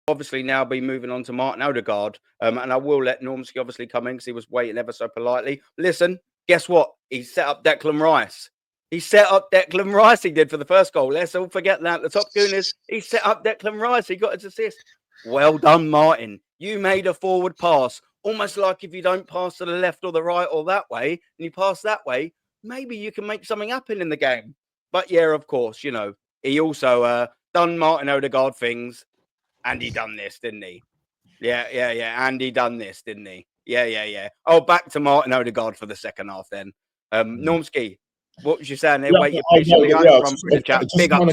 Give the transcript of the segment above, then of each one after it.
obviously now be moving on to Martin Odegaard. And I will let Normski obviously come in because he was waiting ever so politely. Listen, guess what? He set up Declan Rice. He set up Declan Rice, he did, for the first goal. Let's all forget that. The top gooners, he set up Declan Rice. He got his assist. Well done, Martin. You made a forward pass. Almost like if you don't pass to the left or the right or that way, and you pass that way, maybe you can make something happen in the game. But yeah, of course, you know, he also done Martin Odegaard things, and he done this, didn't he? Yeah. And he done this, didn't he? Yeah. Oh, back to Martin Odegaard for the second half then. Normski, what was you saying there? Wait, patiently. Big up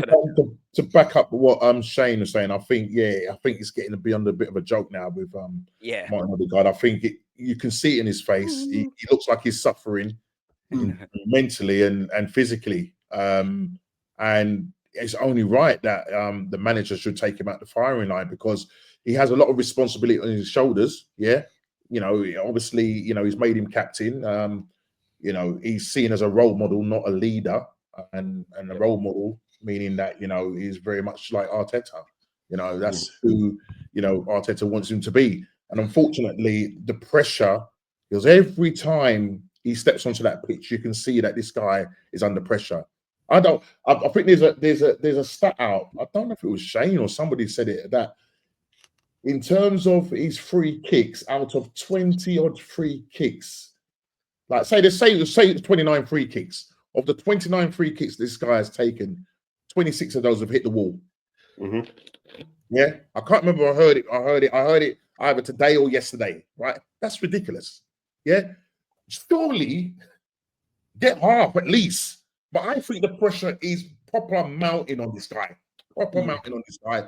to back up what Shane was saying. I think it's getting to be under a bit of a joke now with Martin Odegaard. I think you can see it in his face. He looks like he's suffering mentally and physically. And it's only right that the manager should take him out the firing line because he has a lot of responsibility on his shoulders. Yeah, you know, obviously, you know, he's made him captain. You know, he's seen as a role model, not a leader, and a role model, meaning that, you know, he's very much like Arteta. You know, that's who, you know, Arteta wants him to be. And unfortunately, the pressure, because every time he steps onto that pitch, you can see that this guy is under pressure. I think there's a stat out. I don't know if it was Shane or somebody said it, that in terms of his free kicks, out of 20 odd free kicks, like say it's 29 free kicks. Of the 29 free kicks this guy has taken, 26 of those have hit the wall. Yeah, I can't remember. I heard it either today or yesterday. Right, that's ridiculous. Yeah, surely get half at least. But I think the pressure is proper mounting on this guy.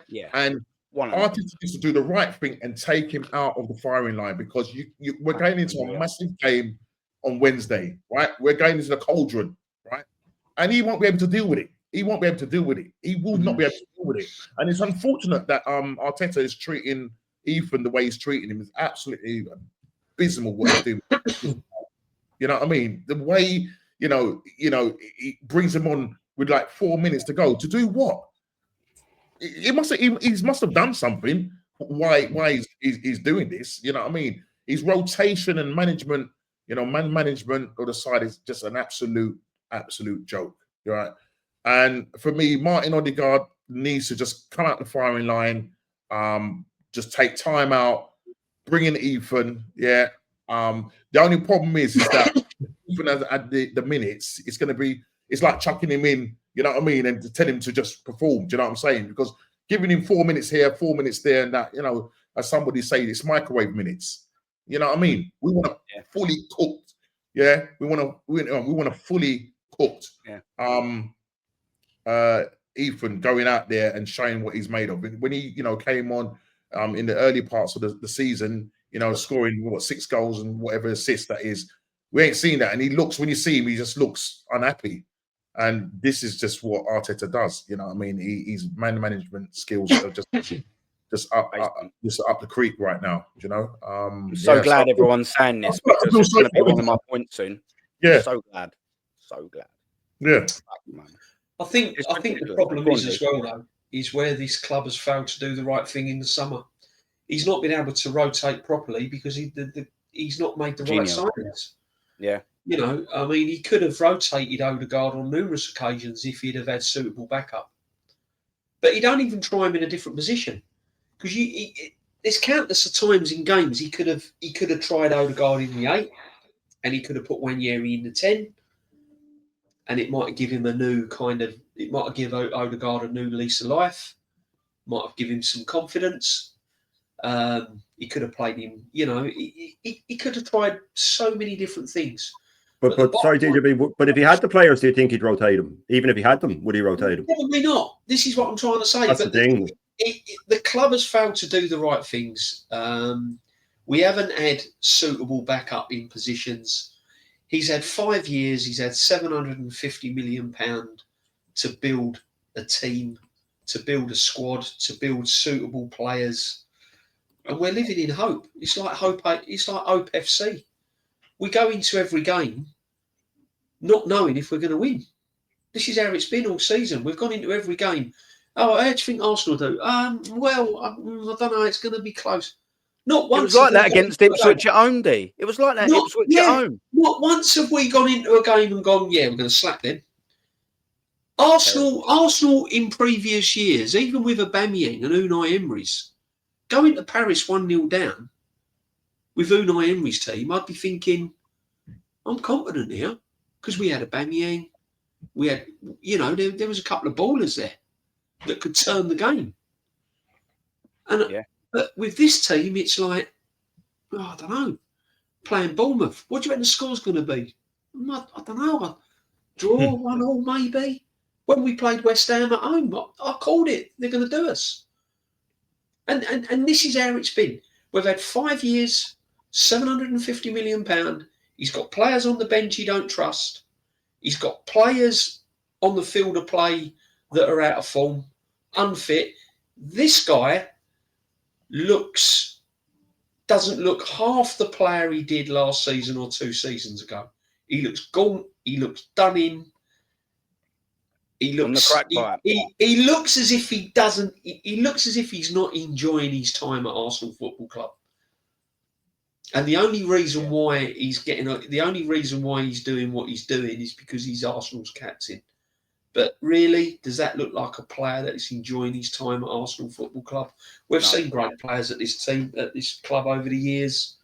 Yeah, and Arteta needs to do the right thing and take him out of the firing line because we're going into a massive game on Wednesday, right? We're going into the cauldron, right? And he won't be able to deal with it. He will not be able to deal with it. And it's unfortunate that Arteta is treating Ethan the way he's treating him. Is absolutely abysmal what he's doing. You know what I mean? The way, you know, he brings him on with like 4 minutes to go to do what? He must have done something. Why he's doing this? You know what I mean? His rotation and management. You know, management of the side is just an absolute joke, right? And for me, Martin Odegaard needs to just come out the firing line, just take time out, bring in Ethan. Yeah. The only problem is that even at the minutes, it's like chucking him in, you know what I mean, and to tell him to just perform. Do you know what I'm saying? Because giving him 4 minutes here, 4 minutes there, and that, you know, as somebody say, it's microwave minutes. You know what I mean? We want to fully cooked. Yeah, we want to fully cooked. Yeah. Ethan going out there and showing what he's made of. When he, you know, came on in the early parts of the season, you know, scoring 6 goals and whatever assists that is, we ain't seen that. And he looks, when you see him, he just looks unhappy. And this is just what Arteta does. You know what I mean? His management skills are just up the creek right now, you know. I'm so glad everyone's saying this because it's going to be one of my points soon. Yeah, so glad. Yeah, I think the problem is as well though is where this club has failed to do the right thing in the summer. He's not been able to rotate properly because he's not made the right signings. Yeah, you know, I mean, he could have rotated Odegaard on numerous occasions if he'd have had suitable backup, but he don't even try him in a different position. Because there's countless of times in games he could have tried Odegaard in the 8, and he could have put Wanyeri in the 10, and it might give him it might give Odegaard a new lease of life, might have given him some confidence. He could have played him, you know, he could have tried so many different things. But sorry, JJB, but if he had the players, do you think he'd rotate them? Even if he had them, would he rotate them? Probably not. This is what I'm trying to say. That's the thing. The club has failed to do the right things. We haven't had suitable backup in positions. He's had 5 years. He's had £750 million to build a team, to build a squad, to build suitable players, and we're living in hope. It's like hope. It's like Hope FC. We go into every game not knowing if we're going to win. This is how it's been all season. We've gone into every game. Oh, how do you think Arsenal do? Well, I don't know. It's going to be close. Not once. It was like that against Ipswich at home, D. It was like that Ipswich at home. Not once have we gone into a game and gone, yeah, we're going to slap them. Arsenal in previous years, even with Aubameyang and Unai Emery's, going to Paris 1-0 down with Unai Emery's team, I'd be thinking, I'm confident here because we had Aubameyang. We had, there was a couple of ballers there that could turn the game. And but with this team, it's like, I don't know, playing Bournemouth. What do you reckon the score's going to be? I don't know. A draw, 1-1 maybe. When we played West Ham at home, I called it. They're going to do us. And this is how it's been. We've had 5 years, £750 million. He's got players on the bench he don't trust. He's got players on the field of play that are out of form, unfit. This guy doesn't look half the player he did last season or 2 seasons ago. He looks gaunt. He looks done in. He looks. He looks as if he doesn't. He looks as if he's not enjoying his time at Arsenal Football Club. And the only reason why he's doing what he's doing is because he's Arsenal's captain. But really, does that look like a player that is enjoying his time at Arsenal Football Club? We've seen great players at this club over the years.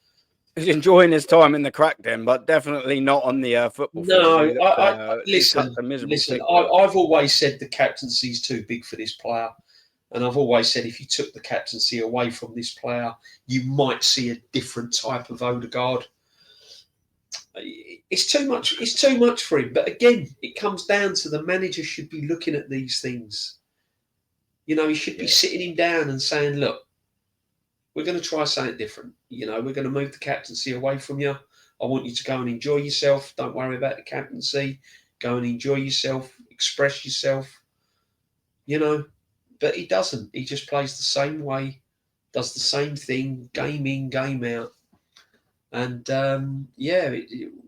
He's enjoying his time in the crack den, but definitely not on the football field. No, listen. I've always said the captaincy's too big for this player. And I've always said if you took the captaincy away from this player, you might see a different type of Odegaard. It's too much. It's too much for him. But again, it comes down to the manager should be looking at these things. He should be sitting him down and saying, look, we're going to try something different. We're going to move the captaincy away from you. I want you to go and enjoy yourself. Don't worry about the captaincy. Go and enjoy yourself. Express yourself. But he doesn't. He just plays the same way, does the same thing, game in, game out. And,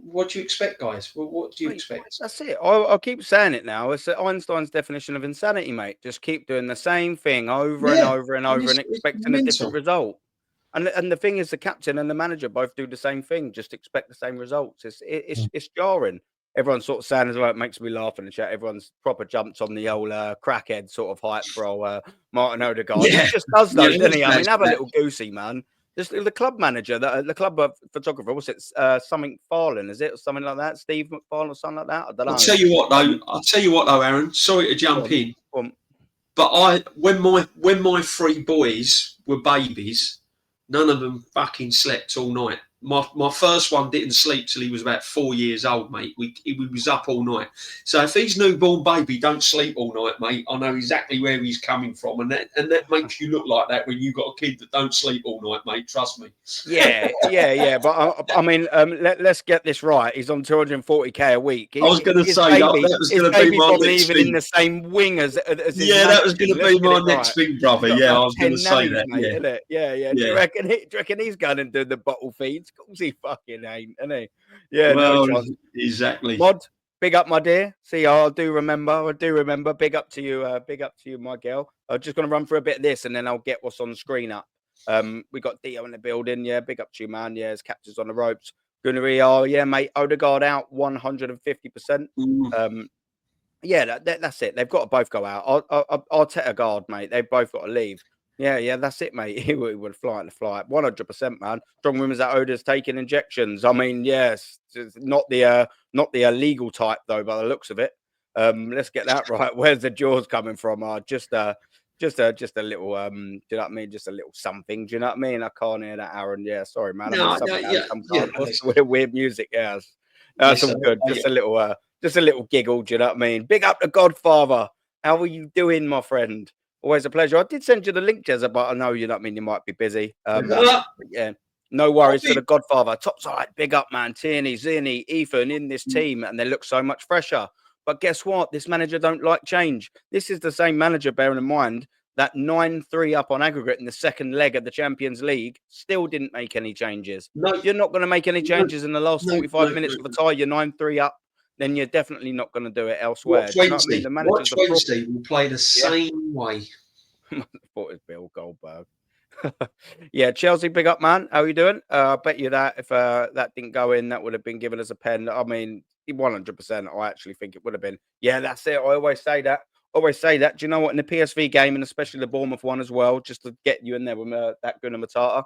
what do you expect, guys? What do you expect? That's it. I'll keep saying it now. It's Einstein's definition of insanity, mate. Just keep doing the same thing over and over and over and expecting a different result. And the thing is, the captain and the manager both do the same thing. Just expect the same results. It's jarring. Everyone's sort of saying as well, it makes me laugh in the chat. Everyone's proper jumped on the old crackhead sort of hype for old Martin Odegaard. He just does though, doesn't he? I mean, have a little goosey, man. Just the club manager, the club photographer, what's it? Something Farland, is it? Or something like that? Steve McFarlane or something like that? I don't know. I'll tell you what though, Aaron. Sorry to jump in. But when my 3 boys were babies, none of them fucking slept all night. My first one didn't sleep till he was about 4 years old, mate. He was up all night. So if his newborn baby don't sleep all night, mate, I know exactly where he's coming from, and that makes you look like that when you've got a kid that don't sleep all night, mate. Trust me. Yeah. But I mean, let's get this right. He's on 240k a week. I was going to say that was going to be my next thing. In the same wing as that was going to be my next thing, brother. Yeah, I was going to say that. Mate, yeah. Do you reckon he's going and doing the bottle feeds? Of course he fucking ain't, isn't he? Yeah, well, no exactly. Mod, big up, my dear. See, I do remember. Big up to you, my girl. I'm just going to run through a bit of this, and then I'll get what's on the screen up. We got Dio in the building. Yeah, big up to you, man. Yeah, his captain's on the ropes. Gunnery, yeah, mate. Odegaard out 150%. Yeah, that's it. They've got to both go out. Arteta guard, mate. They've both got to leave. Yeah, that's it, mate. He would fly in the flight, 100%, man. Strong rumors that Oda's taking injections. I mean, yes, it's not the illegal type though, by the looks of it. Let's get that right. Where's the jaws coming from? Just a little, do you know what I mean? Just a little something. Do you know what I mean? I can't hear that, Aaron. Yeah, sorry, man. Weird music. Yeah, that's all good. Just a little giggle. Do you know what I mean? Big up the Godfather. How are you doing, my friend? Always a pleasure. I did send you the link, Jezza, but I know you know what I mean. You might be busy. Yeah, no worries. For the Godfather, top side, big up, man. Tierney, Zinni, Ethan in this team, and they look so much fresher. But guess what? This manager don't like change. This is the same manager, bearing in mind that 9-3 up on aggregate in the second leg of the Champions League still didn't make any changes. No, you're not going to make any changes in the last 45 minutes of the tie. You're 9-3 up. then you're definitely not going to do it elsewhere. Watch Wednesday. You know what I mean? Watch Wednesday. We'll play the same way. I thought it was Bill Goldberg. Yeah, Chelsea, big up, man. How are you doing? I bet you that if that didn't go in, that would have been given as a pen. I mean, 100%. I actually think it would have been. Yeah, that's it. I always say that. Do you know what? In the PSV game, and especially the Bournemouth one as well, just to get you in there with that Gunnar Matata,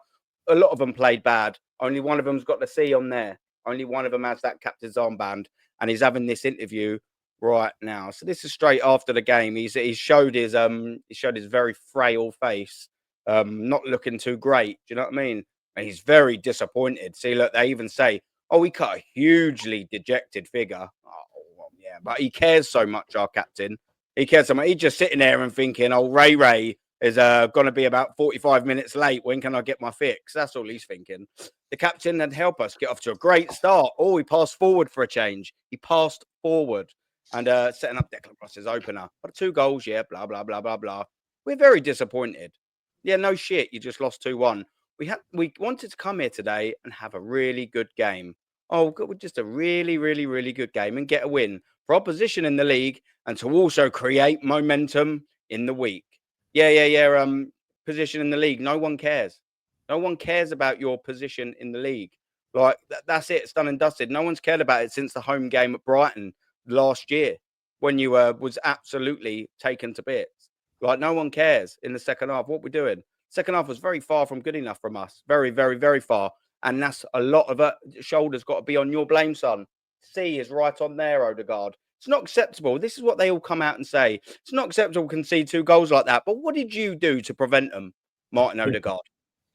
a lot of them played bad. Only one of them's got the C on there. Only one of them has that captain's armband, and he's having this interview right now. So this is straight after the game. He showed his very frail face, not looking too great. Do you know what I mean? And he's very disappointed. See, look, they even say, "Oh, he cut a hugely dejected figure." Oh, well, yeah, but he cares so much, our captain. He cares so much. He's just sitting there and thinking, "Oh, Ray is going to be about 45 minutes late. When can I get my fix?" That's all he's thinking. The captain had help us get off to a great start. Oh, he passed forward for a change. He passed forward and setting up Declan Rice's opener. But 2 goals, yeah, blah, blah, blah, blah, blah. We're very disappointed. Yeah, no shit. You just lost 2-1. We wanted to come here today and have a really good game. Oh, just a really, really, really good game and get a win for our position in the league and to also create momentum in the week. Yeah. Position in the league. No one cares. No one cares about your position in the league. Like, that's it. It's done and dusted. No one's cared about it since the home game at Brighton last year when you was absolutely taken to bits. Like, no one cares in the second half. What we're doing. Second half was very far from good enough from us. Very, very, very far. And that's a lot of shoulders got to be on your blame, son. C is right on there, Odegaard. It's not acceptable. This is what they all come out and say. It's not acceptable to concede 2 goals like that. But what did you do to prevent them, Martin Odegaard?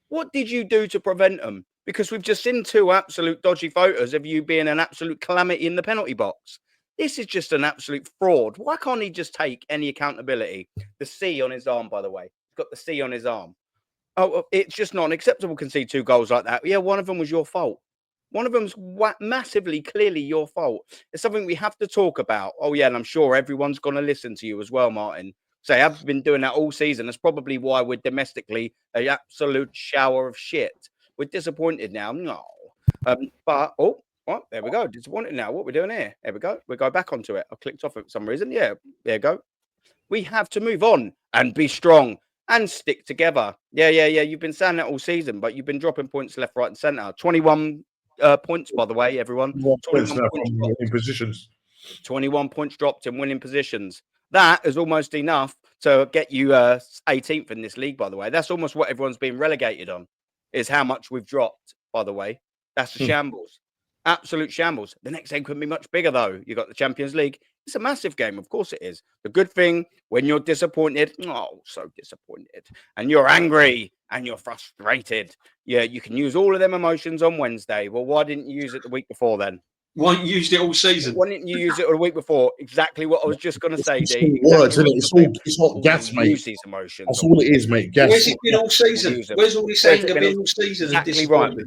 What did you do to prevent them? Because we've just seen 2 absolute dodgy photos of you being an absolute calamity in the penalty box. This is just an absolute fraud. Why can't he just take any accountability? The C on his arm, by the way. He's got the C on his arm. Oh, it's just not acceptable to concede 2 goals like that. Yeah, one of them was your fault. One of them's massively, clearly your fault. It's something we have to talk about. Oh, yeah, and I'm sure everyone's going to listen to you as well, Martin. Say, I've been doing that all season. That's probably why we're domestically an absolute shower of shit. We're disappointed now. No. There we go. Disappointed now. What we're doing here. There we go. We go back onto it. I clicked off it for some reason. Yeah, there you go. We have to move on and be strong and stick together. Yeah. You've been saying that all season, but you've been dropping points left, right, and centre. 21 points, by the way, everyone. 21 points in positions. 21 points dropped in winning positions. That is almost enough to get you 18th in this league, by the way. That's almost what everyone's been relegated on, is how much we've dropped, by the way. That's the shambles. Absolute shambles. The next game could be much bigger, though. You got the Champions League. It's a massive game. Of course it is. The good thing, when you're disappointed, so disappointed, and you're angry and you're frustrated, yeah, you can use all of them emotions on Wednesday. Well, why didn't you use it the week before then? Why didn't you use it all season? Why didn't you use it the week before? Exactly what I was just going to say, D. Words, isn't it? It's not gas, mate. Use these emotions. That's all it is, mate. Gas. Where's it been all season? Where's all this anger been all season? Exactly right.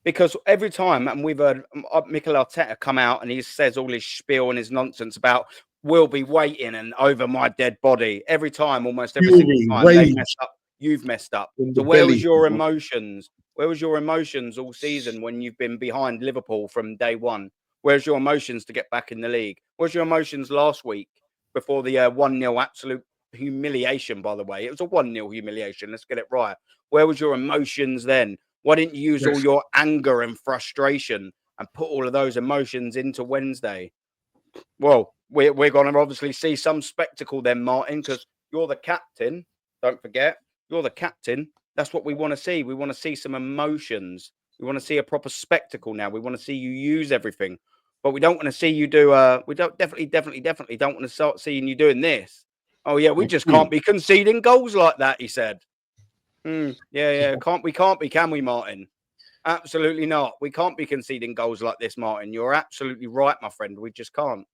Because every time, and we've heard Mikel Arteta come out and he says all his spiel and his nonsense about we'll be waiting and over my dead body. Every time, almost every single time, they mess up. You've messed up. So where was your emotions? Where was your emotions all season when you've been behind Liverpool from day one? Where's your emotions to get back in the league? Where's your emotions last week before the 1-0 absolute humiliation, by the way? It was a 1-0 humiliation. Let's get it right. Where was your emotions then? Why didn't you use all your anger and frustration and put all of those emotions into Wednesday? Well, we're going to obviously see some spectacle then, Martin, because you're the captain. Don't forget, you're the captain. That's what we want to see. We want to see some emotions. We want to see a proper spectacle now. We want to see you use everything. But we don't want to see you do, we don't definitely don't want to start seeing you doing this. Oh, yeah, we just can't be conceding goals like that, he said. Yeah. We can't be, can we, Martin? Absolutely not. We can't be conceding goals like this, Martin. You're absolutely right, my friend. We just can't.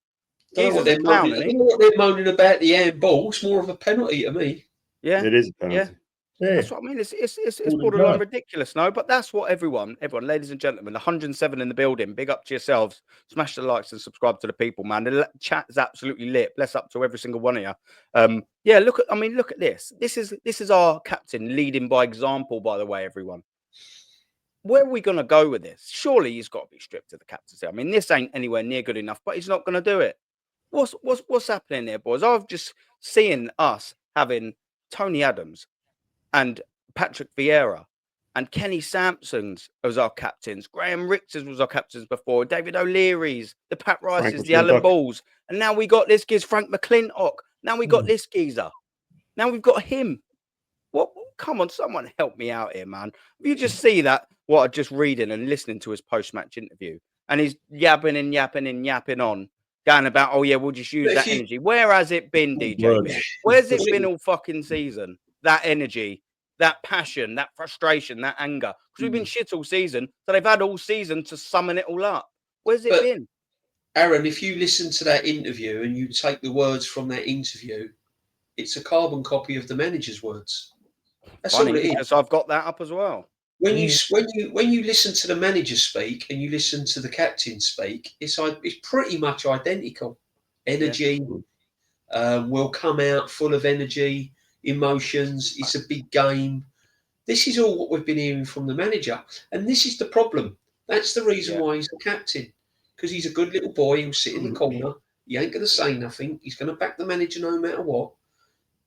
I don't know what they're moaning about the handball. It's more of a penalty to me. Yeah. It is a penalty. Yeah. That's what I mean. It's borderline ridiculous, no? But that's what everyone, ladies and gentlemen, 107 in the building. Big up to yourselves. Smash the likes and subscribe to the people, man. The chat is absolutely lit. Bless up to every single one of you. Yeah, look at this. This is our captain leading by example, by the way, everyone. where are we going to go with this? Surely he's got to be stripped of the captaincy. I mean, this ain't anywhere near good enough, but he's not going to do it. What's happening there, boys? I've just seen us having Tony Adams and Patrick Vieira and Kenny Sampson's as our captains. Graham Richters was our captains before. David O'Leary's, the Pat Rice's, the Alan Balls. And now we got this geezer, Frank McClintock. Now we got this geezer. Now we've got him. What? Come on, someone help me out here, man. You just see that, what I'm just reading and listening to his post-match interview. And he's yapping on, going about, oh, yeah, we'll just use that energy. Where has it been, DJ? Where's it been all fucking season? That energy, that passion, that frustration, that anger. Because we've been shit all season, so they've had all season to summon it all up. Where's it been? Aaron, if you listen to that interview and you take the words from that interview, it's a carbon copy of the manager's words. That's all it is. Because I've got that up as well. When you listen to the manager speak and you listen to the captain speak, it's pretty much identical. Energy will come out full of energy, emotions. It's a big game. This is all what we've been hearing from the manager, and this is the problem. That's the reason why he's the captain, because he's a good little boy. He'll sit in the corner. He ain't going to say nothing. He's going to back the manager no matter what.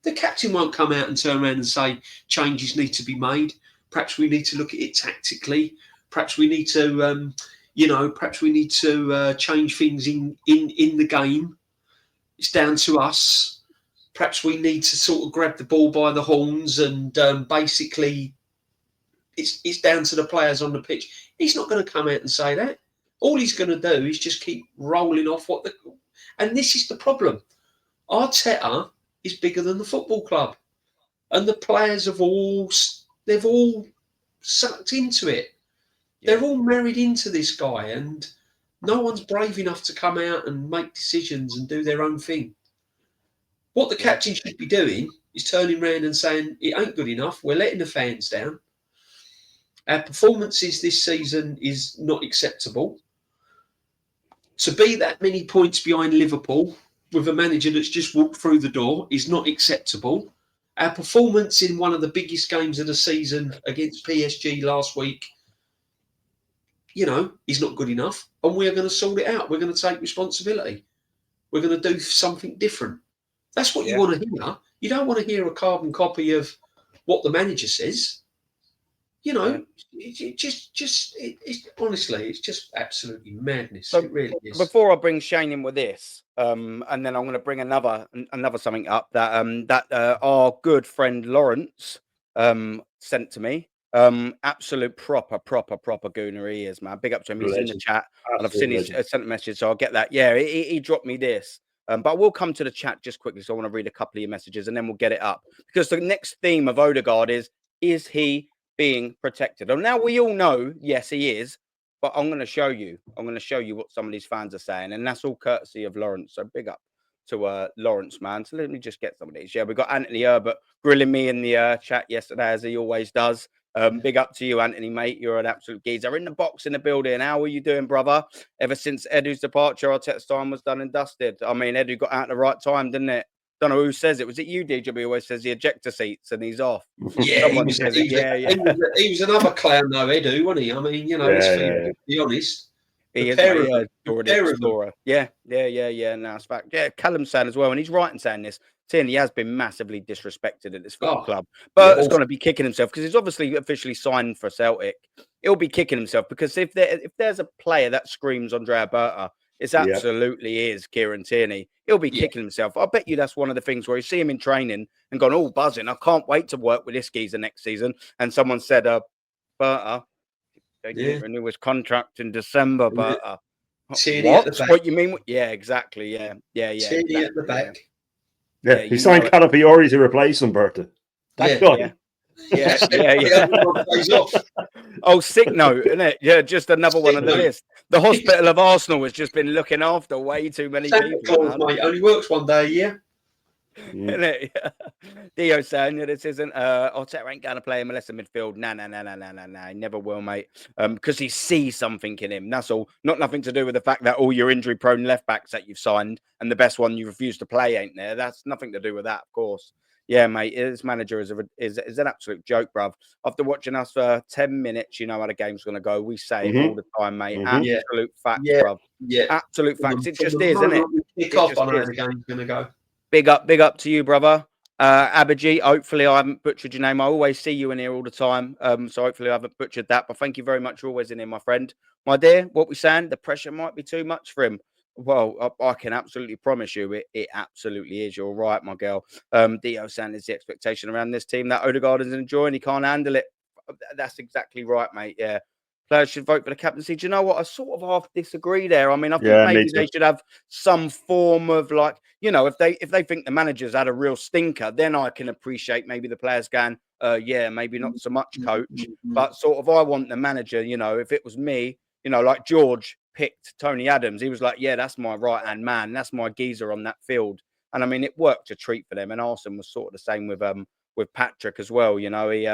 The captain won't come out and turn around and say changes need to be made. Perhaps we need to look at it tactically. Perhaps we need to, change things in the game. It's down to us. Perhaps we need to sort of grab the ball by the horns and basically it's down to the players on the pitch. He's not going to come out and say that. All he's going to do is just keep rolling off and this is the problem. Arteta is bigger than the football club, and the players they've all sucked into it. They're all married into this guy, and no one's brave enough to come out and make decisions and do their own thing. What the captain should be doing is turning around and saying, it ain't good enough. We're letting the fans down. Our performances this season is not acceptable. To be that many points behind Liverpool with a manager that's just walked through the door is not acceptable. Our performance in one of the biggest games of the season against PSG last week, is not good enough. And we're going to sort it out. We're going to take responsibility. We're going to do something different. That's what you want to hear. You don't want to hear a carbon copy of what the manager says. Honestly, it's just absolutely madness. So it really is. Before I bring Shane in with this, and then I'm going to bring another something up that our good friend Lawrence sent to me. Absolute proper gooner he is, man. Big up to him. He's in the chat, and I've seen he's sent a message, so I'll get that. Yeah, he dropped me this. But we'll come to the chat just quickly, so I want to read a couple of your messages, and then we'll get it up. Because the next theme of Odegaard is he being protected? And now we all know, yes, he is. But I'm going to show you. What some of these fans are saying, and that's all courtesy of Lawrence. So big up to Lawrence, man. So let me just get some of these. Yeah, we got Anthony Herbert grilling me in the chat yesterday, as he always does. Big up to you, Anthony, mate. You're an absolute geezer. In the box in the building. How are you doing, brother? Ever since Edu's departure, Arteta's time was done and dusted. I mean, Edu got out at the right time, didn't it? Don't know who says it. Was it you, DJB? Always says the ejector seats and he's off. Yeah, he was another clown, though, Edu, wasn't he? I mean, to be honest. He is a explorer. Yeah. No, it's fact. Yeah, Callum's saying as well, and he's right in saying this. Saying he has been massively disrespected at this football club. But he's going to be kicking himself because he's obviously officially signed for Celtic. He'll be kicking himself because if there's a player that screams Andre Alberta, it absolutely is Kieran Tierney. He'll be kicking himself. I bet you that's one of the things where you see him in training and gone, oh, buzzing. I can't wait to work with this geezer next season. And someone said, Berta, they didn't renew his contract in December, Berta. Tierney at the back. What you mean? Yeah, exactly. Yeah. Tierney exactly, at the back. Yeah, he signed Calafiori to replace him, Berta. That guy. Yeah. Oh, sick note, isn't it? Yeah, just another one on the list. The hospital of Arsenal has just been looking after way too many people. Mate, only works one day a year. Isn't it? Dio saying that this isn't Arteta ain't gonna play him unless in midfield. Nah. He never will, mate. Because he sees something in him. That's all. Nothing to do with the fact that all your injury prone left backs that you've signed and the best one you refuse to play ain't there. That's nothing to do with that, of course. Yeah, mate, his manager is an absolute joke, bruv. After watching us for 10 minutes, you know how the game's going to go. We say it all the time, mate. Absolute facts, bruv. Absolute facts. It just is, isn't it? Kick off on how the game's going to go. Big up to you, brother. Abaji, hopefully I haven't butchered your name. I always see you in here all the time. So hopefully I haven't butchered that. But thank you very much for always in here, my friend. My dear, what we're saying, the pressure might be too much for him. Well, I can absolutely promise you it absolutely is. You're right, my girl. Dio saying is the expectation around this team that Odegaard is enjoying. He can't handle it. That's exactly right, mate. Yeah. Players should vote for the captaincy. Do you know what? I sort of half disagree there. I mean, I think maybe they should have some form of like, you know, if they think the manager's had a real stinker, then I can appreciate maybe the players going, yeah, maybe not so much, coach. But sort of I want the manager, you know, if it was me, you know, like George picked Tony Adams, he was like, yeah, that's my right-hand man. That's my geezer on that field. And I mean, it worked a treat for them. And Arsene was sort of the same with Patrick as well. You know, he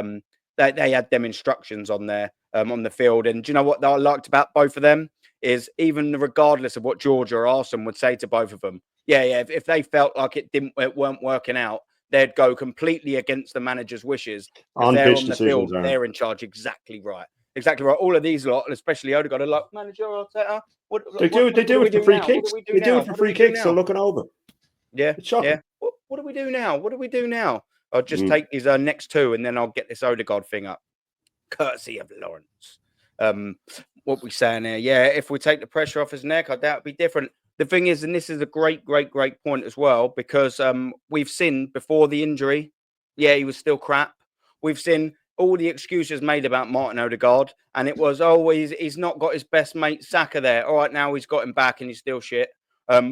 they had them instructions on there. On the field. And do you know what I liked about both of them is even regardless of what George or Arsene would say to both of them, if they felt like it weren't working out, they'd go completely against the manager's wishes. They're on the field, they're in charge. Exactly right. All of these lot, especially Odegaard, are like, manager Arteta. They do it for free kicks. They do it for free kicks. So looking over. Yeah. What do we do now? I'll just take these next two and then I'll get this Odegaard thing up. Courtesy of Lawrence. What we saying here? Yeah, if we take the pressure off his neck, I doubt it'd be different. The thing is, and this is a great point as well, because we've seen before the injury, he was still crap. We've seen all the excuses made about Martin Odegaard, and it was always he's not got his best mate Saka there. All right, now he's got him back and he's still shit.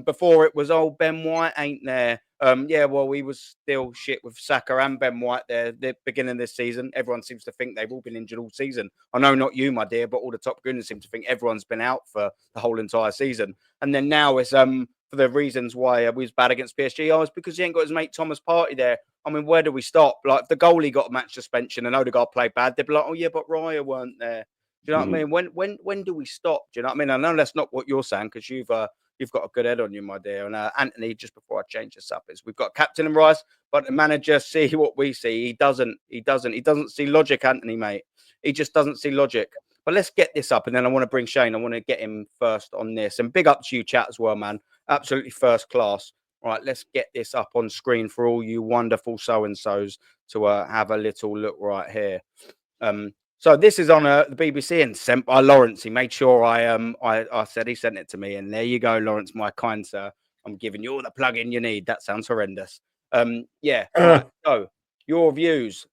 Before it was, Ben White ain't there. He was still shit with Saka and Ben White there the beginning of this season. Everyone seems to think they've all been injured all season. I know not you, my dear, but all the top gooners seem to think everyone's been out for the whole entire season. And then now it's for the reasons why we was bad against PSG. It's because he ain't got his mate Thomas Partey there. I mean, where do we stop? Like, if the goalie got a match suspension and Odegaard played bad, they'd be like, oh yeah, but Raya weren't there. Do you know what I mean? When do we stop? Do you know what I mean? I know that's not what you're saying because you've got a good head on you, my dear. And Anthony, just before I change this up, is we've got captain and Rice, but the manager see what we see. He doesn't see logic, Anthony, mate. He just doesn't see logic. But let's get this up, and then I want to bring Shane. I want to get him first on this. And big up to you, chat, as well, man. Absolutely first class. All right, let's get this up on screen for all you wonderful so-and-sos to have a little look right here. So this is on the BBC and sent by Lawrence. He made sure I said he sent it to me. And there you go, Lawrence, my kind sir. I'm giving you all the plug-in you need. That sounds horrendous. Right. So your views.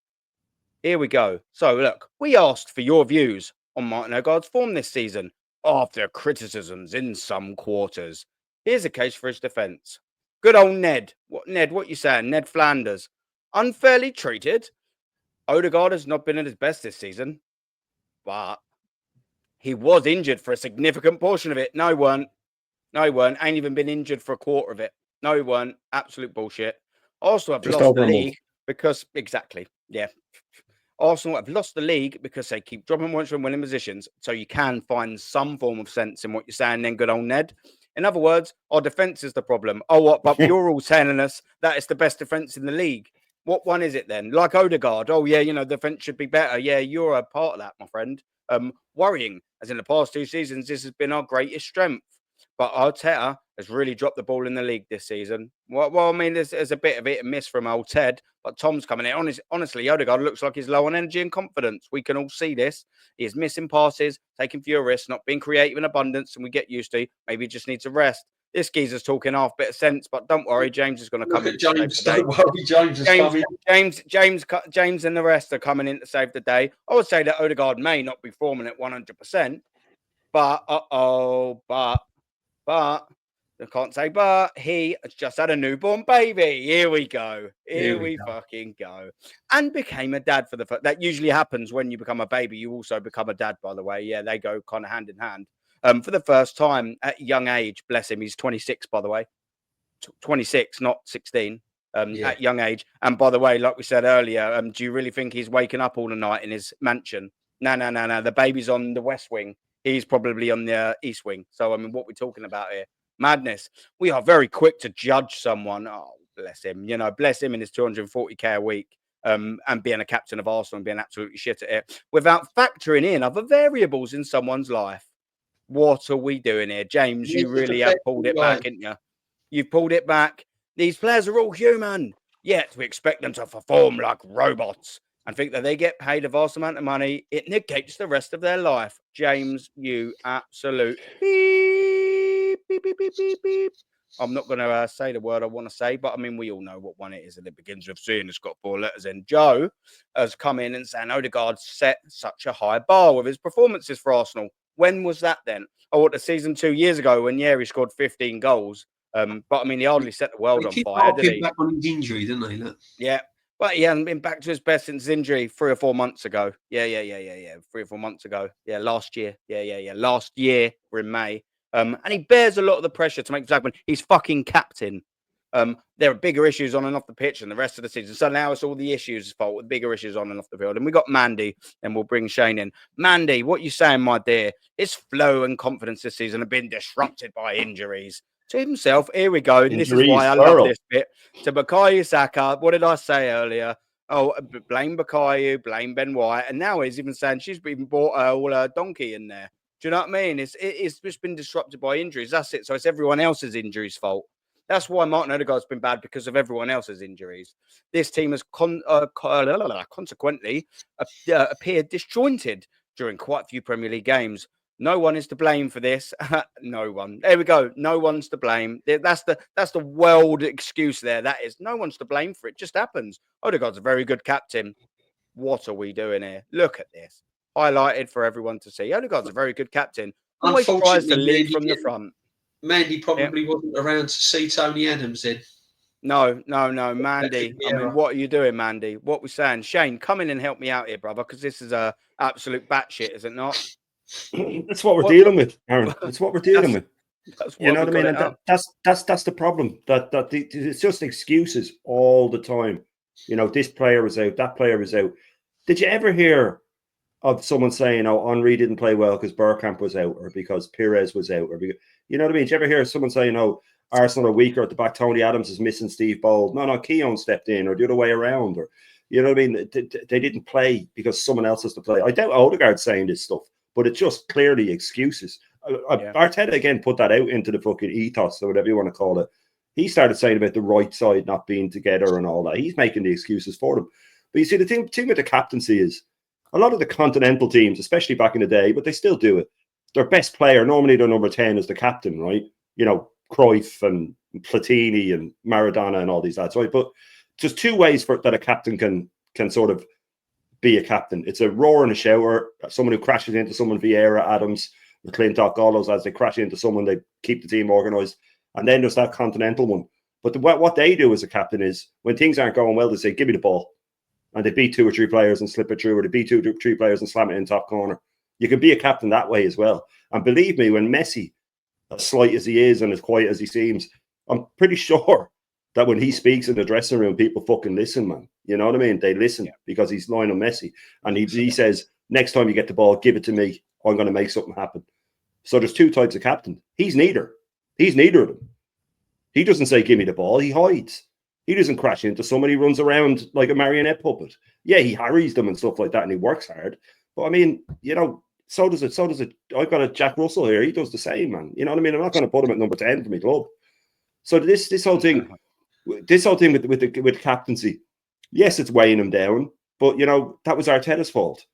Here we go. So look, we asked for your views on Martin Odegaard's form this season after criticisms in some quarters. Here's a case for his defence. Good old Ned. What you saying? Ned Flanders. Unfairly treated. Odegaard has not been at his best this season, but he was injured for a significant portion of it. No, he weren't. Ain't even been injured for a quarter of it. No, he weren't. Absolute bullshit. Arsenal have lost the league because, exactly, yeah. Arsenal have lost the league because they keep dropping points from winning positions. So you can find some form of sense in what you're saying then, good old Ned. In other words, our defence is the problem. Oh, what? But you're all telling us that it's the best defence in the league. What one is it then? Like Odegaard. Oh, yeah, defence should be better. Yeah, you're a part of that, my friend. Worrying, as in the past 2 seasons, this has been our greatest strength. But Arteta has really dropped the ball in the league this season. Well, I mean, there's a bit of hit and miss from old Ted, but Tom's coming in. Honestly, Odegaard looks like he's low on energy and confidence. We can all see this. He is missing passes, taking fewer risks, not being creative in abundance, and we get used to. Maybe he just needs a rest. This geezer's talking half bit of sense, but don't worry, James is going to come in. James, don't worry, James is coming. James and the rest are coming in to save the day. I would say that Odegaard may not be forming at 100%, but I can't say but he has just had a newborn baby. Here we go. Here we fucking go. And became a dad for the first. That usually happens when you become a baby. You also become a dad, by the way. Yeah, they go kind of hand in hand. For the first time at a young age, bless him, he's 26, by the way. 26, not 16, at young age. And by the way, like we said earlier, do you really think he's waking up all the night in his mansion? No. The baby's on the west wing. He's probably on the east wing. So, I mean, what we're talking about here? Madness. We are very quick to judge someone. Oh, bless him. You know, bless him in his 240k a week. And being a captain of Arsenal and being absolutely shit at it without factoring in other variables in someone's life. What are we doing here? James, you really have pulled it back, haven't you? You've pulled it back. These players are all human, yet we expect them to perform like robots and think that they get paid a vast amount of money. It negates the rest of their life. James, you absolute beep, beep, beep, beep, beep, beep. I'm not going to say the word I want to say, but I mean, we all know what one it is, and it begins with C and it's got 4 letters in. Joe has come in and said Odegaard set such a high bar with his performances for Arsenal. When was that then? Oh, what, the season 2 years ago when he scored 15 goals. But I mean, he hardly set the world on fire, did he? Back on his injury, didn't he? Look. Yeah. But he hasn't been back to his best since his injury 3 or 4 months ago. Yeah. 3 or 4 months ago. Yeah, last year. Yeah. Last year, we're in May. And he bears a lot of the pressure to make this happen. He's fucking captain. There are bigger issues on and off the pitch than the rest of the season. So now it's all the issues' fault with bigger issues on and off the field. And we got Mandy, and we'll bring Shane in. Mandy, what you saying, my dear? His flow and confidence this season have been disrupted by injuries. To himself, here we go. And this is why I love this bit. To Bukayo Saka, what did I say earlier? Oh, blame Bukayo, blame Ben White. And now he's even saying she's even bought all her donkey in there. Do you know what I mean? It's just been disrupted by injuries. That's it. So it's everyone else's injuries' fault. That's why Martin Odegaard's been bad, because of everyone else's injuries. This team has consequently appeared disjointed during quite a few Premier League games. No one is to blame for this. No one. There we go. No one's to blame. That's the world excuse there. That is, no one's to blame for it. It just happens. Odegaard's a very good captain. What are we doing here? Look at this. Highlighted for everyone to see. Odegaard's a very good captain. Always tries to lead from the front. Mandy probably wasn't around to see Tony Adams then. No, Mandy. I mean, what are you doing, Mandy? What we're saying? Shane, come in and help me out here, brother, because this is a absolute batshit, is it not? That's what we're dealing with, Aaron. That's what we're dealing with. You know what I mean? And that's the problem. It's just excuses all the time. You know, this player is out, that player is out. Did you ever hear of someone saying, "Oh, Henry didn't play well because Bergkamp was out, or because Pires was out," or because, you know what I mean? Did you ever hear someone saying, "Oh, Arsenal are weaker at the back. Tony Adams is missing Steve Bold"? No, Keown stepped in, or the other way around, or you know what I mean? They didn't play because someone else has to play. I doubt Odegaard's saying this stuff, but it's just clearly excuses. Arteta again put that out into the fucking ethos, or whatever you want to call it. He started saying about the right side not being together and all that. He's making the excuses for them. But you see, the thing with the captaincy is, a lot of the continental teams, especially back in the day, but they still do it, their best player, normally their number 10, is the captain, right? You know, Cruyff and Platini and Maradona and all these lads, right? But just 2 ways that a captain can sort of be a captain. It's a roar and a shower, someone who crashes into someone, Vieira, Adams, McClintock, all those lads, they crash into someone, they keep the team organised. And then there's that continental one. But what they do as a captain is, when things aren't going well, they say, "Give me the ball." And they beat 2 or 3 players and slip it through, or they beat 2 or 3 players and slam it in top corner. You can be a captain that way as well. And believe me, when Messi, as slight as he is and as quiet as he seems, I'm pretty sure that when he speaks in the dressing room, people fucking listen, man. You know what I mean? They listen because he's Lionel Messi. And he says, "Next time you get the ball, give it to me. I'm going to make something happen." So there's 2 types of captain. He's neither. He's neither of them. He doesn't say, "Give me the ball." He hides. He doesn't crash into someone. He runs around like a marionette puppet. Yeah, he harries them and stuff like that, and he works hard. But I mean, you know, so does it. I've got a Jack Russell here. He does the same, man. You know what I mean? I'm not going to put him at number 10 for my club. So this whole thing with captaincy, yes, it's weighing him down. But you know, that was Arteta's fault.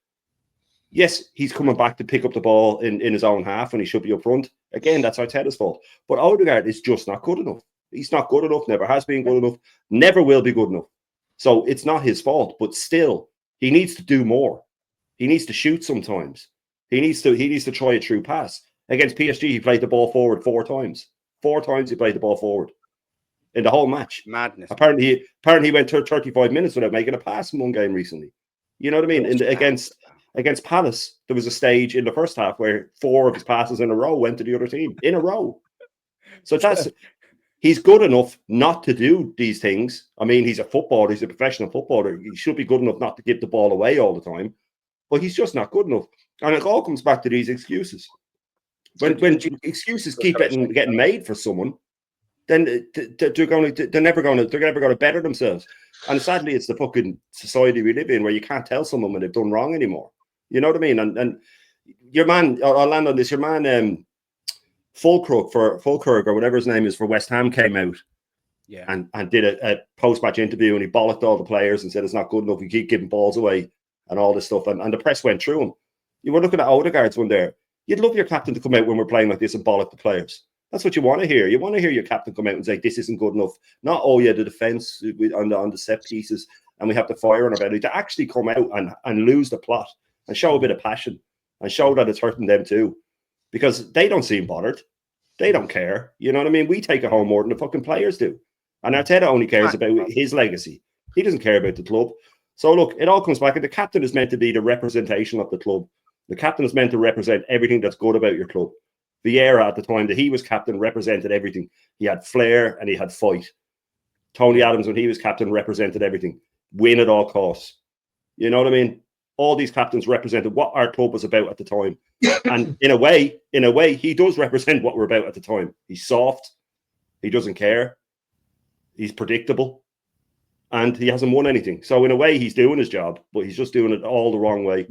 Yes, he's coming back to pick up the ball in his own half when he should be up front. Again, that's Arteta's fault. But Odegaard is just not good enough. He's not good enough, never has been good enough, never will be good enough. So it's not his fault, but still, he needs to do more. He needs to shoot sometimes. He needs to try a true pass. Against PSG, he played the ball forward 4 times. 4 times he played the ball forward in the whole match. Madness. Apparently he went 35 minutes without making a pass in one game recently. You know what I mean? Against Palace, there was a stage in the first half where 4 of his passes in a row went to the other team in a row. So he's good enough not to do these things. I mean, he's a footballer. He's a professional footballer. He should be good enough not to give the ball away all the time. But he's just not good enough. And it all comes back to these excuses. When excuses keep getting made for someone, then they're never going to better themselves. And sadly, it's the fucking society we live in where you can't tell someone when they've done wrong anymore. You know what I mean? And your man, I'll land on this. Your man, Fulkirk or whatever his name is for West Ham came out, and did a post-match interview, and he bollocked all the players and said it's not good enough. We keep giving balls away and all this stuff, and the press went through him. You were looking at Odegaard's one there. You'd love your captain to come out when we're playing like this and bollock the players. That's what you want to hear. You want to hear your captain come out and say this isn't good enough. Not, oh yeah, the defence on the set pieces and we have to fire on our belly. To actually come out and lose the plot and show a bit of passion and show that it's hurting them too, because they don't seem bothered. They don't care. You know what I mean? We take it home more than the fucking players do. And Arteta only cares about his legacy. He doesn't care about the club. So look, it all comes back. And the captain is meant to be the representation of the club. The captain is meant to represent everything that's good about your club. Vieira, at the time that he was captain, represented everything. He had flair and he had fight. Tony Adams, when he was captain, represented everything. Win at all costs. You know what I mean? All these captains represented what our club was about at the time. And in a way, he does represent what we're about at the time. He's soft. He doesn't care. He's predictable. And he hasn't won anything. So in a way, he's doing his job, but he's just doing it all the wrong way.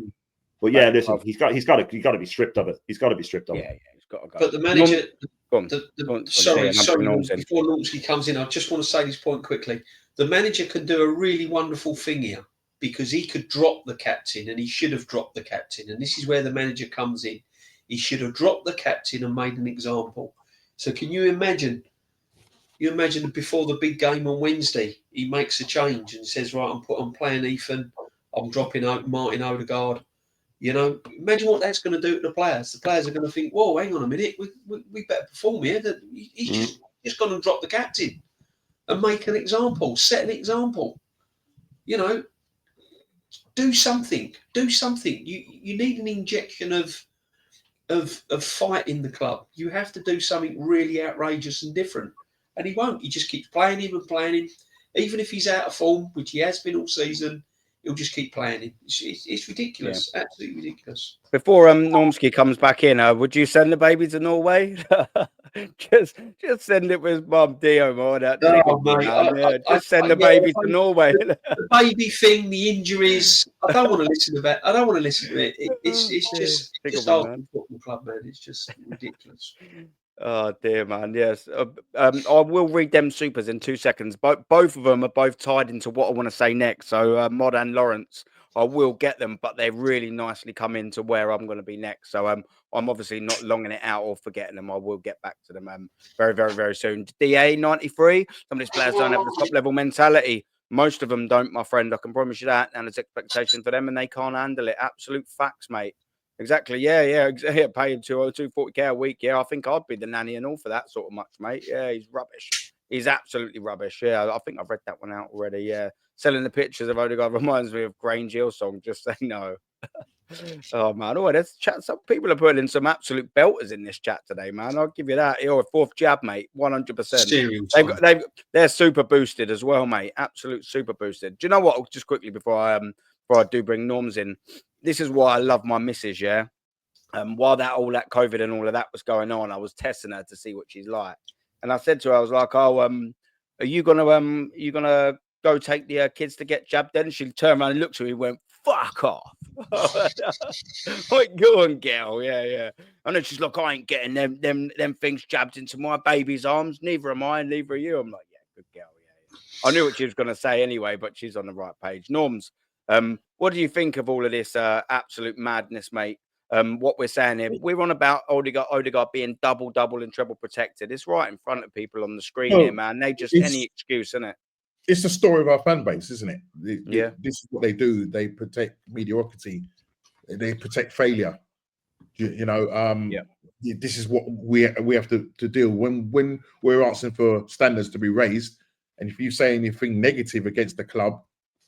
But yeah, listen, he's got to be stripped of it. He's got to be stripped of it. Yeah, he's got to go. But the manager, sorry, before Knowles comes in, I just want to say this point quickly. The manager can do a really wonderful thing here, because he could drop the captain, and he should have dropped the captain. And this is where the manager comes in. He should have dropped the captain and made an example. So can you imagine? Before the big game on Wednesday, he makes a change and says, right, I'm playing Ethan. I'm dropping out Martin Odegaard. You know, imagine what that's going to do to the players. The players are going to think, whoa, hang on a minute, we better perform here. He's just gone and dropped the captain and make an example, set an example. You know, do something. You need an injection of fight in the club. You have to do something really outrageous and different. And he won't. He just keeps playing him. Even if he's out of form, which he has been all season, he'll just keep playing him. It's ridiculous. Yeah. Absolutely ridiculous. Before Normski comes back in, would you send the baby to Norway? just send it with Mum Dio, more. Just send the baby to Norway. The baby thing, the injuries. I don't want to listen to it. It's just our football club, man. It's just ridiculous. Oh dear, man. Yes, I will read them supers in 2 seconds. Both of them are both tied into what I want to say next. So Mod and Lawrence, I will get them, but they really nicely come into where I'm going to be next. So I'm obviously not longing it out or forgetting them. I will get back to them very, very, very soon. DA 93. Some of these players don't have the top level mentality. Most of them don't, my friend. I can promise you that. And there's expectation for them, and they can't handle it. Absolute facts, mate. Exactly. Yeah. Pay him 240k a week. Yeah, I think I'd be the nanny and all for that sort of much, mate. Yeah, he's rubbish. He's absolutely rubbish. Yeah, I think I've read that one out already. Yeah, selling the pictures of Odegaard reminds me of Grange Hill song. Just say no. Oh man, there's chat. Some people are putting in some absolute belters in this chat today, man. I'll give you that. You're a fourth jab, mate. 100%. They're super boosted as well, mate. Absolute super boosted. Do you know what? Just quickly before I do bring Norms in. This is why I love my missus, yeah. While all that COVID and all of that was going on, I was testing her to see what she's like. And I said to her, I was like, "Oh, are you gonna go take the kids to get jabbed?" Then she turned around and looked at me and went, "Fuck off!" Like, go on, girl. Yeah. And then she's like, "I ain't getting them things jabbed into my baby's arms. Neither am I. Neither are you." I'm like, "Yeah, good girl. Yeah." I knew what she was gonna say anyway, but she's on the right page. Norms. What do you think of all of this absolute madness, mate? What we're saying here, we're on about Odegaard being double and treble protected. It's right in front of people on the screen here, man. They just any excuse, isn't it? It's the story of our fan base, isn't it? This is what they do. They protect mediocrity. They protect failure. This is what we have to deal when we're asking for standards to be raised. And if you say anything negative against the club,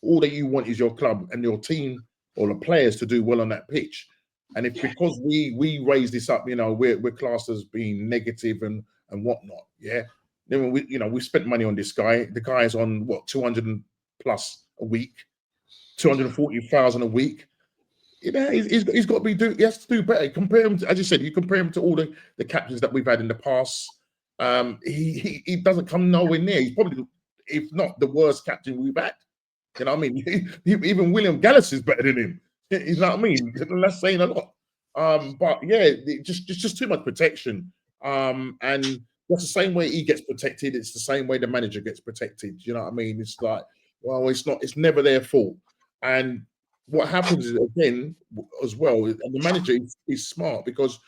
all that you want is your club and your team or the players to do well on that pitch. And if because we raise this up, we're classed as being negative and whatnot. Yeah. Then we spent money on this guy. The guy's on 200 plus a week, 240,000 a week. He's got to be he has to do better. Compare him to, as you said, you compare him to all the captains that we've had in the past. He doesn't come nowhere near. He's probably, if not the worst captain we've had. You know what I mean? Even William Gallas is better than him. You know what I mean? That's saying a lot. But yeah, it's just too much protection. And that's the same way he gets protected. It's the same way the manager gets protected. You know what I mean? It's like, well, it's never their fault. And what happens is, again, as well, and the manager is smart, because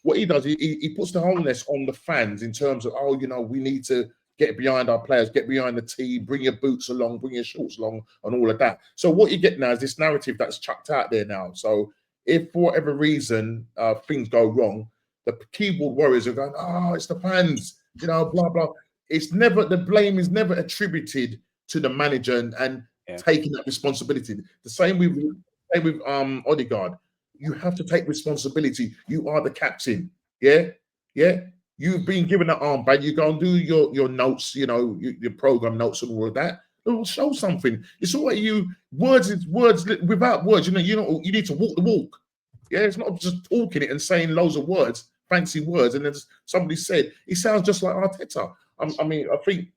what he does, he puts the onus on the fans in terms of, oh, we need to get behind our players, get behind the team, bring your boots along, bring your shorts along, and all of that. So what you get now is this narrative that's chucked out there now. So if for whatever reason things go wrong, the keyboard warriors are going, oh, it's the fans, blah, blah. It's never, the blame is never attributed to the manager and taking that responsibility. The same with Odegaard. You have to take responsibility. You are the captain. Yeah. You've been given an armband. You go and do your notes, your program notes and all of that. It will show something. It's all like words without words. You need to walk the walk. Yeah, it's not just talking it and saying loads of words, fancy words. And then somebody said, he sounds just like Arteta. I mean, I think,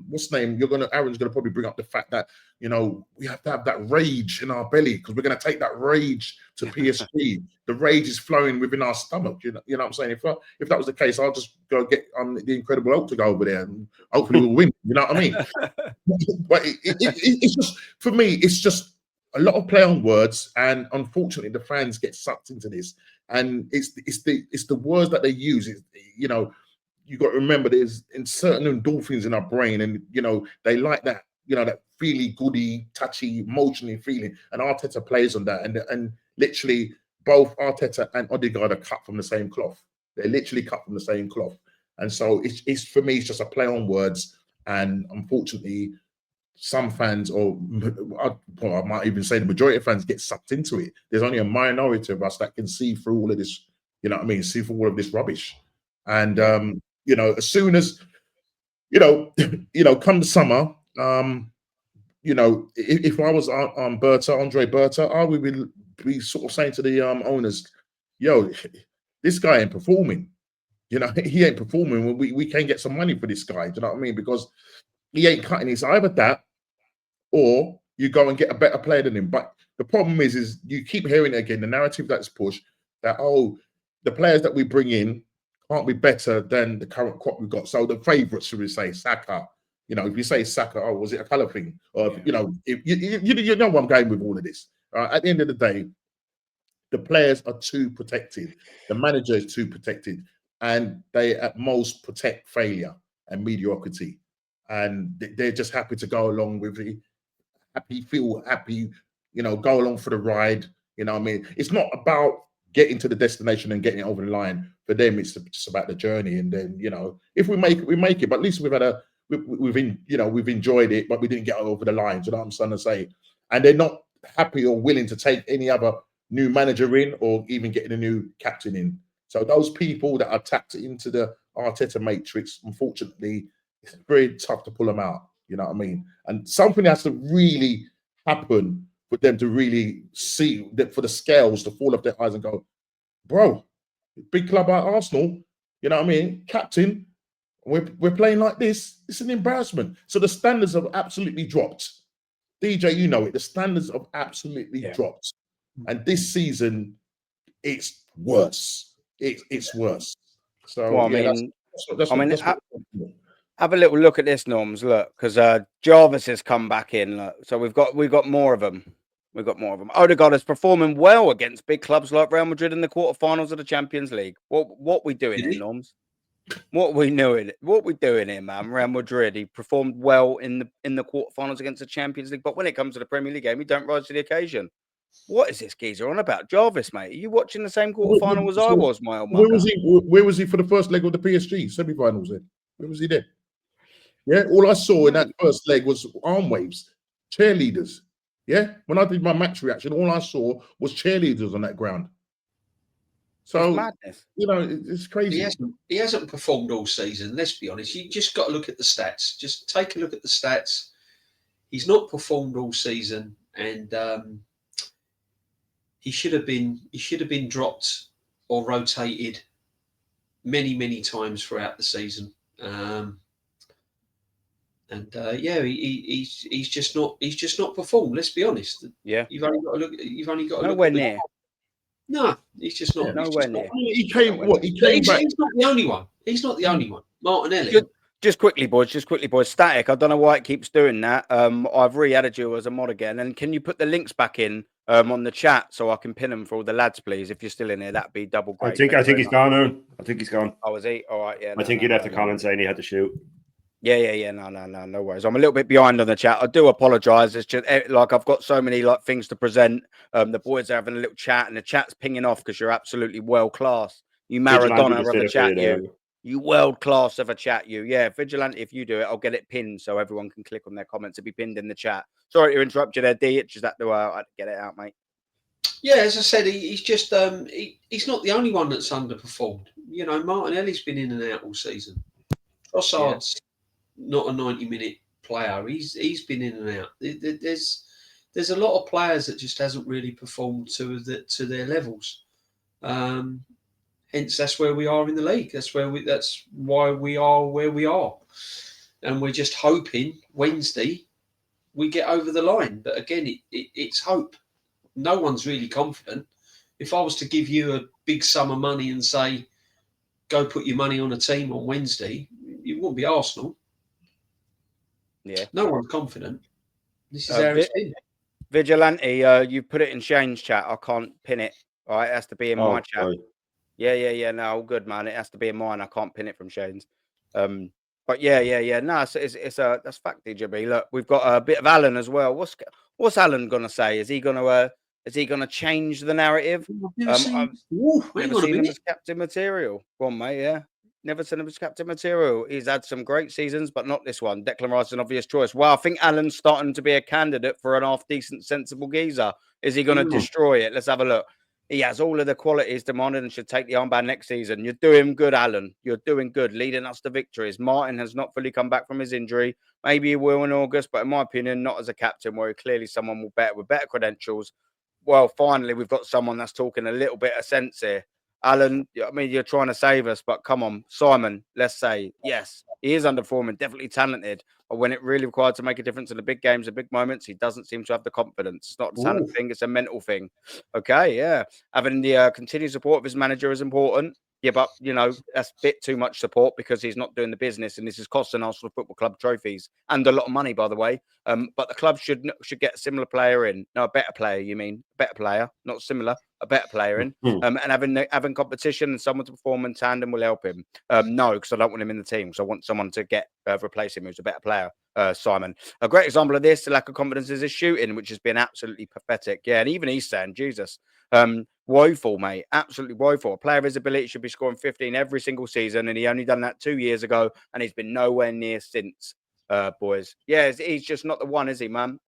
what's the name? Aaron's gonna probably bring up the fact that we have to have that rage in our belly, because we're gonna take that rage to PSG. The rage is flowing within our stomach. You know what I'm saying? If that was the case, I'll just go get the Incredible Hulk to go over there and hopefully we'll win. You know what I mean? But it's just, for me, it's just a lot of play on words, and unfortunately, the fans get sucked into this. And it's the words that they use. You got to remember there's in certain endorphins in our brain, and they like that, that feely, goody, touchy, emotionally feeling. And Arteta plays on that, and literally both Arteta and Odegaard are cut from the same cloth. They're literally cut from the same cloth. And so it's for me, it's just a play on words. And unfortunately, some fans, or I might even say the majority of fans, get sucked into it. There's only a minority of us that can see through all of this, see through all of this rubbish. And as soon as come the summer, if I was Andre Berta, I would be sort of saying to the owners, yo, this guy ain't performing. He ain't performing. We can get some money for this guy. Do you know what I mean? Because he ain't cutting. It's either that, or you go and get a better player than him. But the problem is you keep hearing it again, the narrative that's pushed, that, oh, the players that we bring in can't be better than the current crop we've got. So the favourites, should we say, Saka. If you say Saka, oh, was it a colour thing? Or, if you know where I'm going with all of this. At the end of the day, the players are too protected. The manager is too protected. And they, at most, protect failure and mediocrity. And they're just happy to go along with it. Feel happy, go along for the ride. You know what I mean? It's not about getting to the destination and getting it over the line. For them, it's just about the journey. And then, if we make it, we make it. But at least we've enjoyed it, but we didn't get over the line. Do you know what I'm trying to say? And they're not happy or willing to take any other new manager in, or even getting a new captain in. So those people that are tapped into the Arteta matrix, unfortunately, it's very tough to pull them out. You know what I mean? And something has to really happen for them to really see that, for the scales to fall off their eyes and go, bro, big club like Arsenal, you know what I mean? Captain, we're playing like this. It's an embarrassment. So the standards have absolutely dropped. DJ, you know it. The standards have absolutely dropped. And this season, it's worse. It's worse. So well, have a little look at this, Norms. Look, because Jarvis has come back in. Look. So we've got more of them. Odegaard is performing well against big clubs like Real Madrid in the quarterfinals of the Champions League. What we doing here, Norms? What we doing here, man? Real Madrid. He performed well in the quarterfinals against the Champions League, but when it comes to the Premier League game, he don't rise to the occasion. What is this geezer on about? Jarvis, mate, are you watching the same quarterfinal as I was, my old man? Where was he for the first leg of the PSG semi-finals then? Where was he there? Yeah, all I saw in that first leg was arm waves, cheerleaders. Yeah, when I did my match reaction, all I saw was cheerleaders on that ground. So, it's madness. It's crazy. He hasn't performed all season, let's be honest. You just got to look at the stats. Just take a look at the stats. He's not performed all season, and he should have been dropped or rotated many times throughout the season. He's just not performed. Let's be honest. Yeah, you've only got to look. You've only got to nowhere look at near. No, he's just not. Yeah, nowhere near. He came back. He's not the only one. He's not the only one. Martinelli. Just quickly, boys. Static. I don't know why it keeps doing that. I've re-added you as a mod again. And can you put the links back in on the chat so I can pin them for all the lads, please? If you're still in here, that'd be double great. I think he's gone now. I think he's gone. Oh, is he? All right, yeah. I think he'd have to comment saying he had to shoot. Yeah. No worries. I'm a little bit behind on the chat. I do apologise. It's just like I've got so many like things to present. The boys are having a little chat, and the chat's pinging off because you're absolutely world class. You Maradona of a chat, you world class of a chat, you. Yeah, Vigilante. If you do it, I'll get it pinned so everyone can click on their comments to be pinned in the chat. Sorry to interrupt you there, D. It's just that I had to get it out, mate. Yeah, as I said, he's just he's not the only one that's underperformed. You know, Martinelli's been in and out all season. Trossard's not a 90-minute player. He's been in and out. There's a lot of players that just hasn't really performed to their levels. Hence, that's where we are in the league. That's why we are where we are, and we're just hoping Wednesday we get over the line. But again, it's hope. No one's really confident. If I was to give you a big sum of money and say, go put your money on a team on Wednesday, it wouldn't be Arsenal. Yeah. No one's confident. This is how it's been. Vigilante, you put it in Shane's chat. I can't pin it. All right, it has to be in my chat. Sorry. Yeah. No, all good, man. It has to be in mine. I can't pin it from Shane's. But yeah. No, it's that's facty, Jimmy. Look, we've got a bit of Alan as well. What's Alan gonna say? Is he gonna change the narrative? I've never seen him as captain material. Go on, mate. Yeah, never seen him as captain material. He's had some great seasons, but not this one. Declan Rice is an obvious choice. Well, I think Alan's starting to be a candidate for an half decent, sensible geezer. Is he gonna destroy it? Let's have a look. He has all of the qualities demanded and should take the armband next season. You're doing good, Alan. You're doing good, leading us to victories. Martin has not fully come back from his injury. Maybe he will in August, but in my opinion, not as a captain, where clearly someone will bet with better credentials. Well, finally, we've got someone that's talking a little bit of sense here. Alan, I mean, you're trying to save us, but come on, Simon, let's say, yes, he is underperforming, definitely talented. But when it really required to make a difference in the big games, the big moments, he doesn't seem to have the confidence. It's not a talent thing, it's a mental thing. Okay, yeah. Having the continued support of his manager is important. Yeah, but, you know, that's a bit too much support because he's not doing the business, and this is costing Arsenal Football Club trophies and a lot of money, by the way. But the club should get a similar player in. No, a better player, you mean? A better player, not similar, a better player in. And having competition and someone to perform in tandem will help him. No, because I don't want him in the team. So I want someone to replace him who's a better player. Simon. A great example of this, the lack of confidence, is his shooting, which has been absolutely pathetic. Yeah, and even he's saying, Jesus, woeful, mate, absolutely woeful. A player of his ability should be scoring 15 every single season, and he only done that 2 years ago, and he's been nowhere near since. Boys, yeah, he's just not the one, is he, man?